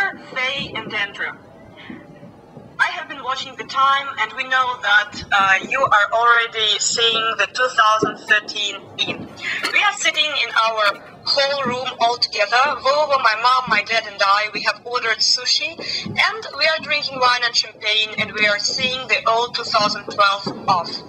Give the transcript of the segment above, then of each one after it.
Dear Faye and Andrew, I have been watching the time, and we know that you are already seeing the 2013 in. We are sitting in our whole room all together. Vova, my mom, my dad, and I, we have ordered sushi, and we are drinking wine and champagne, and we are seeing the old 2012 off.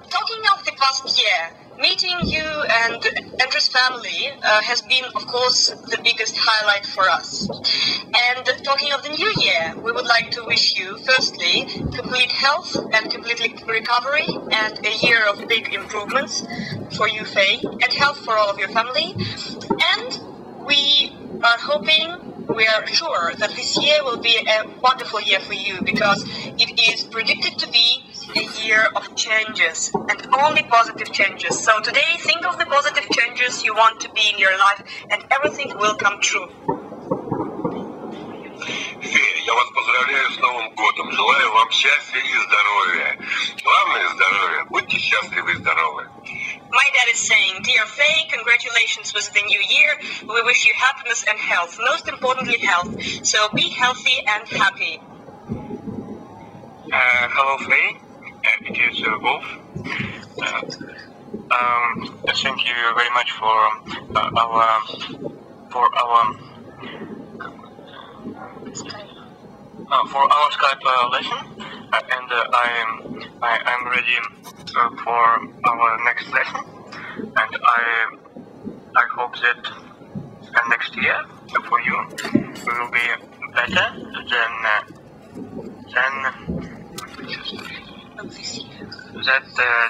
Talking of the past year, meeting you and Andrew's family has been, of course, the biggest highlight for us. And talking of the new year, we would like to wish you, firstly, complete health and complete recovery and a year of big improvements for you, Faye, and health for all of your family. And we are hoping, we are sure that this year will be a wonderful year for you, because it is predicted to be a year of changes, and only positive changes. So today, think of the positive changes you want to be in your life, and everything will come true. Фея, я вас поздравляю с Новым годом. Желаю вам счастья и здоровья. Главное здоровье. Будьте счастливы и здоровы. My dad is saying, dear Faye, congratulations with the new year. We wish you happiness and health. Most importantly, health. So be healthy and happy. Hello, Faye. It is Wolf. Thank you very much for our Skype lesson, and I'm ready for our next lesson, and I hope that next year for you we will be better than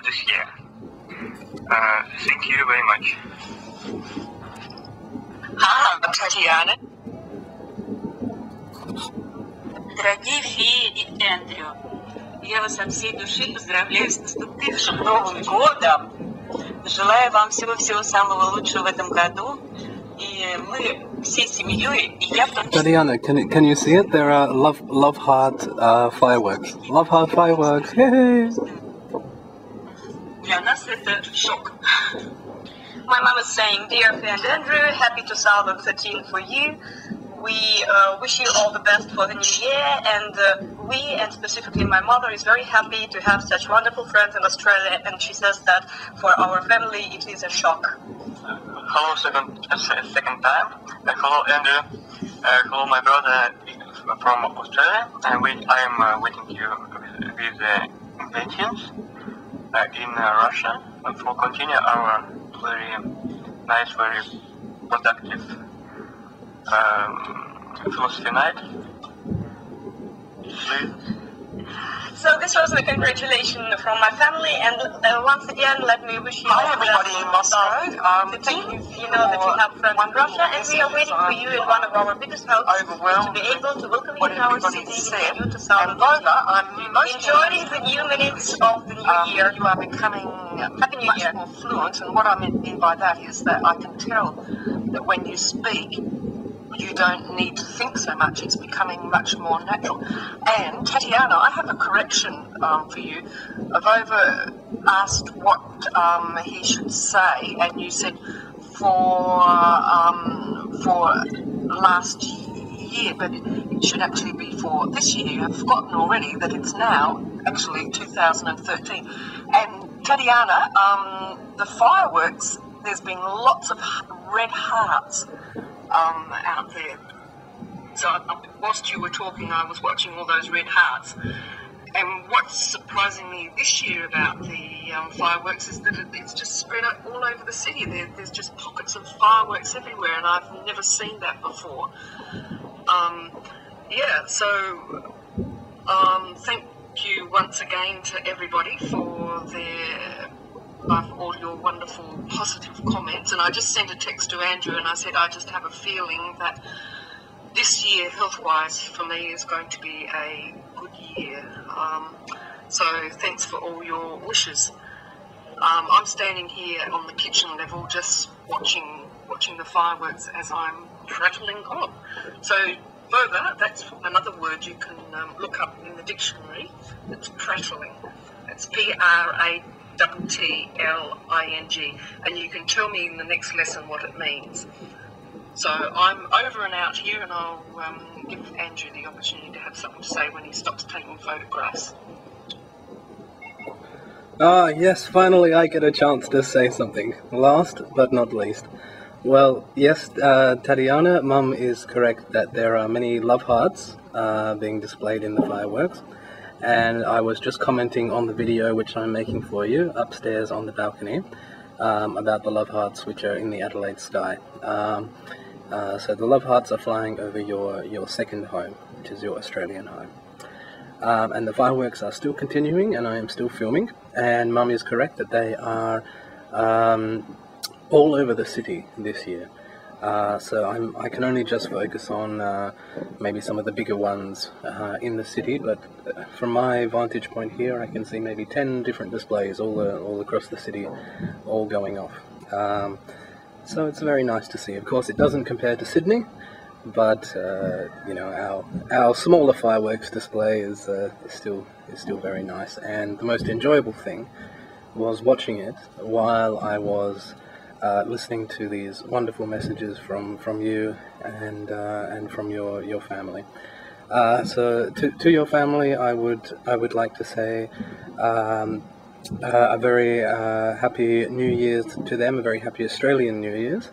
this year. Thank you very much. Татьяна. Дорогие Фея и Эндрю, я вас от всей души поздравляю с наступившим Новым годом. Желаю вам всего-всего самого лучшего в этом году. И мы всей семьей, и я в том числе... Tatiana, can you see it? There are love heart fireworks. Love heart fireworks. Yay! Для нас это шок. My mom is saying, dear friend Andrew, happy 2013 for you. We wish you all the best for the new year, and we, and specifically my mother, is very happy to have such wonderful friends in Australia, and she says that for our family it is a shock. Hello, second time. Hello, Andrew. Hello, my brother from Australia, and I am waiting you with intentions in Russia for continue our very nice, very productive philosophy night. Please. So this was the congratulation from my family, and once again, let me wish you hi everybody in Moscow. Thank you. You know that you have friends in Russia, and we are waiting for you in one of our biggest hopes to be able to welcome you in our city in you to South. Enjoy the new minutes of the new year. You are becoming Happy New much Year. more fluent, and what I mean by that is that I can tell that when you speak, you don't need to think so much. It's becoming much more natural. And Tatiana, I have a correction for you. I've asked what he should say, and you said for last year, but it should actually be for this year. You have forgotten already that it's now actually 2013. And Tatiana, the fireworks, there's been lots of red hearts out there. So whilst you were talking, I was watching all those red hearts. And what's surprising me this year about the fireworks is that it's just spread out all over the city. There's just pockets of fireworks everywhere, and I've never seen that before. So thank you once again to everybody for all your wonderful positive comments. And I just sent a text to Andrew, and I said I just have a feeling that this year, health-wise, for me, is going to be a good year. So thanks for all your wishes. I'm standing here on the kitchen level, just watching the fireworks as I'm prattling on. So Vova, that's another word you can look up in the dictionary. It's prattling. It's Prattling, and you can tell me in the next lesson what it means. So I'm over and out here, and I'll give Andrew the opportunity to have something to say when he stops taking photographs. Ah, yes, finally I get a chance to say something. Last but not least. Well, yes, Tatiana, Mum is correct that there are many love hearts being displayed in the fireworks. And I was just commenting on the video which I'm making for you upstairs on the balcony about the love hearts which are in the Adelaide sky. So the love hearts are flying over your second home, which is your Australian home. And the fireworks are still continuing, and I am still filming. And Mum is correct that they are all over the city this year. So I can only just focus on maybe some of the bigger ones in the city, but from my vantage point here, I can see maybe 10 different displays all across the city, all going off. So it's very nice to see. Of course, it doesn't compare to Sydney, but you know, our smaller fireworks display is still very nice. And the most enjoyable thing was watching it while I was listening to these wonderful messages from you and from your family. So to your family, I would like to say a very happy New Year's to them, a very happy Australian New Year's.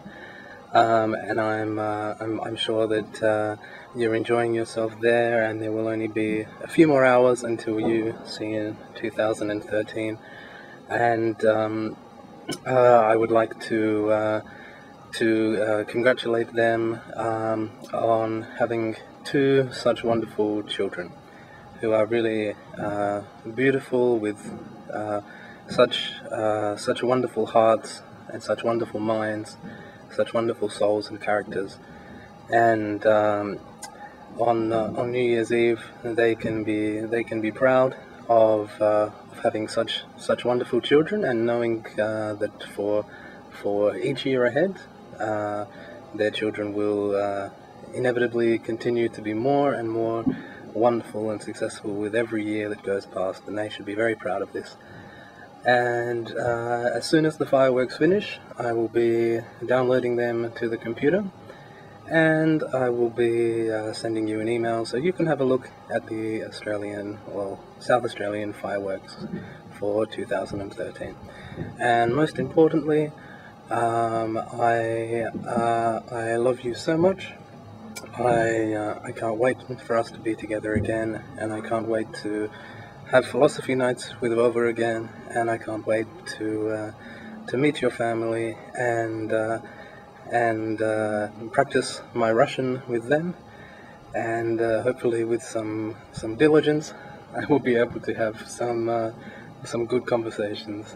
And I'm sure that you're enjoying yourself there, and there will only be a few more hours until you see in 2013. And I would like to congratulate them on having two such wonderful children, who are really beautiful, with such wonderful hearts and such wonderful minds, such wonderful souls and characters. And on New Year's Eve, they can be proud of having such wonderful children, and knowing that for each year ahead, their children will inevitably continue to be more and more wonderful and successful with every year that goes past, and they should be very proud of this. And as soon as the fireworks finish, I will be downloading them to the computer, and I will be sending you an email so you can have a look at the South Australian fireworks for 2013. And most importantly, I love you so much. I can't wait for us to be together again, and I can't wait to have philosophy nights with Vova again, and I can't wait to meet your family and practice my Russian with them, and hopefully with some diligence I will be able to have some good conversations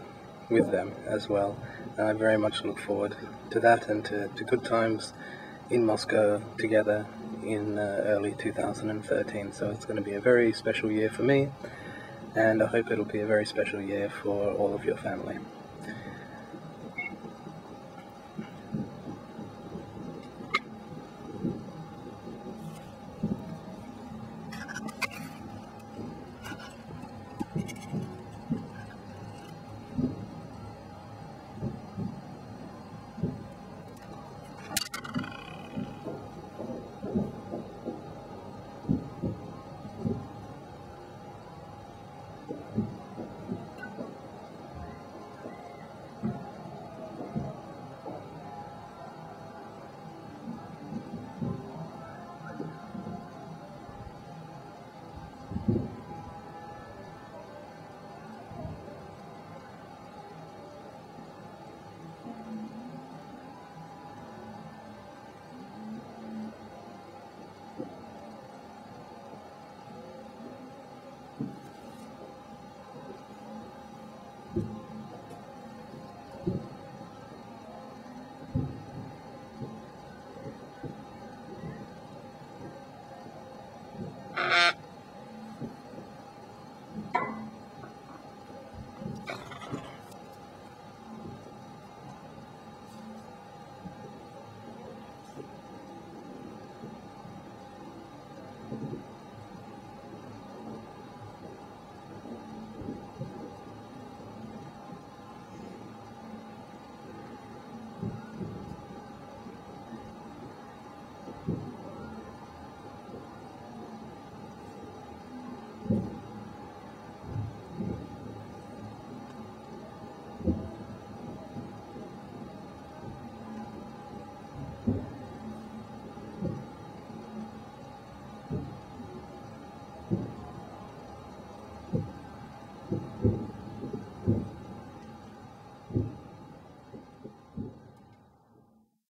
with them as well. And I very much look forward to that, and to good times in Moscow together in early 2013. So it's going to be a very special year for me, and I hope it'll be a very special year for all of your family.